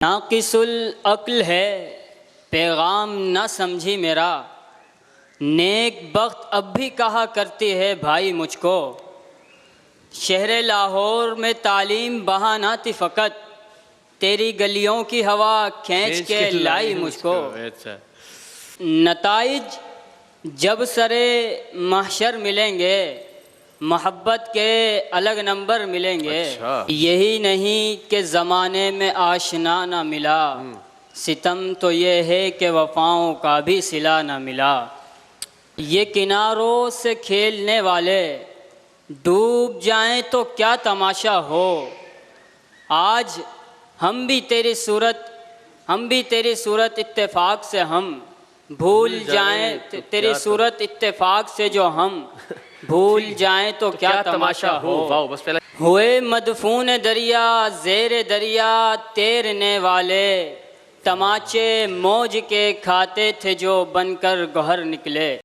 नाकिसुल अक्ल है पैगाम ना समझी मेरा, नेक बख्त अब भी कहा करती है भाई मुझको। शहर लाहौर में तालीम बहाना थी फ़कत, तेरी गलियों की हवा खींच के लाई मुझको। नताइज जब सरे महशर मिलेंगे, मोहब्बत के अलग नंबर मिलेंगे। यही नहीं कि ज़माने में आशना ना मिला, सितम तो ये है कि वफ़ाओं का भी सिला ना मिला। ये किनारों से खेलने वाले डूब जाएं तो क्या तमाशा हो। आज हम भी तेरी सूरत इत्तेफाक से हम भूल जाएं, तेरी सूरत इत्तेफाक से जो हम भूल जाएं तो क्या तमाशा हो। हुए मदफून दरिया ज़ेर दरिया तैरने वाले, तमाचे मौज के खाते थे जो बनकर गौहर निकले।